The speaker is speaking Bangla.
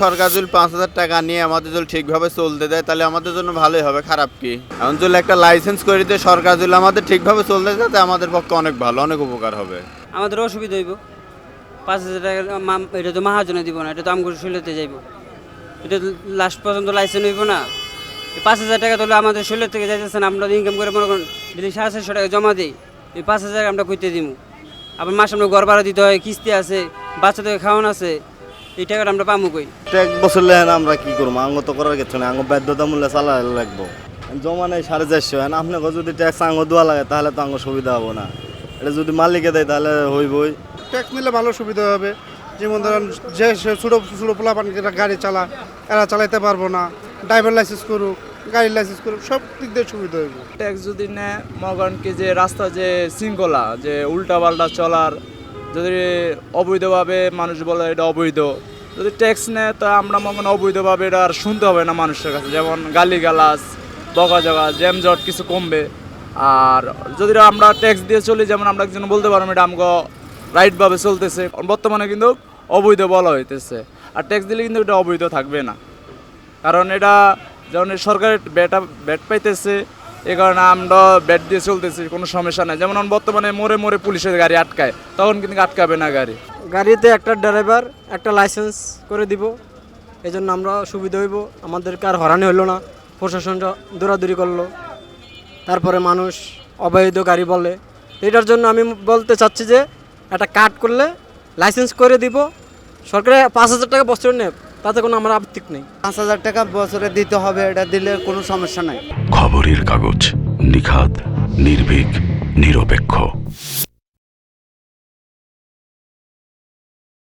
সরকার যদি 5,000 টাকা নিয়ে আমাদের যদি ঠিকভাবে চলতে দেয় তাহলে আমাদের জন্য ভালোই হবে, খারাপ কি? এখন যদি একটা লাইসেন্স করে দিয়ে সরকার যদি আমাদের ঠিকভাবে চলতে দেয় তাহলে আমাদের পক্ষে অনেক ভালো, অনেক উপকার হবে। আমাদের অসুবিধা হইব। 5,000 টাকা এটা তো মাহাজনে দিব না, এটা তো আমগুলো শৈলতে যাইব। এটা লাস্ট পর্যন্ত লাইসেন্স হইব না। 5,000 টাকা তাহলে আমাদের শৈলের থেকে যাইতেছে না, আমরা ইনকাম করে মনে করেন যদি 450 টাকা জমা দিই, এই 5,000 আমরা কইতে দিব। আবার মাসে আমরা ঘর ভাড়া দিতে হয়, কিস্তি আছে, বাচ্চাদের খাওয়ান আছে, এই টাকাটা আমরা পামু কই? এক বছর লেহেন আমরা কি করবো, আঙ্গ তো করার কিছু নেই, আঙ্গ বাধ্যতামূল্যে চালা লাগবো। জমা নেই 450, আপনাকে যদি ট্যাক্স আঙ্গ দেওয়া লাগে তাহলে তো আঙ্গ সুবিধা হবো না। এটা যদি মালিকে দেয় তাহলে হইবই। ট্যাক্স নিলে ভালো সুবিধা হবে। যেমন ধরেন যে ছোটো ছোটো পোলাপান গাড়ি চালা, এরা চালাইতে পারবো না, ড্রাইভার লাইসেন্স করুক, গাড়ির লাইসেন্স করুক, সব দিক দিয়ে সুবিধা হইব। ট্যাক্স যদি নেয় মনে করেন কি যে রাস্তা যে শৃঙ্খলা যে উল্টাপাল্টা চলার, যদি অবৈধভাবে মানুষ বলে এটা অবৈধ, যদি ট্যাক্স নেয় তা আমরা মনে করেন অবৈধভাবে এটা আর শুনতে হবে না মানুষের কাছে, যেমন গালিগালাজ বকাঝকা জ্যামজট কিছু কমবে। আর যদি আমরা ট্যাক্স দিয়ে চলি, যেমন আমরা একজন বলতে পারবো এটা আমাকে রাইটভাবে চলতেছে, বর্তমানে কিন্তু অবৈধ বলা হইতেছে। আর ট্যাক্স দিলে কিন্তু এটা অবৈধ থাকবে না, কারণ এটা যেমন সরকারের ব্যাট পাইতেছে, এই কারণে আমরা ব্যাট দিয়ে চলতেছি, কোনো সমস্যা নাই। যেমন বর্তমানে মোড়ে মোড়ে পুলিশের গাড়ি আটকায়, তখন কিন্তু আটকাবে না গাড়ি। গাড়িতে একটা ড্রাইভার একটা লাইসেন্স করে দিব, এই জন্য আমরা সুবিধা হইব, আমাদেরকে আর হরানি হইলো না, প্রশাসনটা দৌড়াদৌড়ি করলো, তারপরে মানুষ অবৈধ গাড়ি বলে। এটার জন্য আমি বলতে চাচ্ছি যে একটা কাট করলে লাইসেন্স করে দিব, সরকারে 5,000 টাকা বছরে নেব, তাতে কোনো আমার আপত্তি নেই। 5,000 টাকা বছরে দিতে হবে, এটা দিলে কোনো সমস্যা নাই। খবরের কাগজ, নিখাদ, নির্ভীক, নিরপেক্ষ।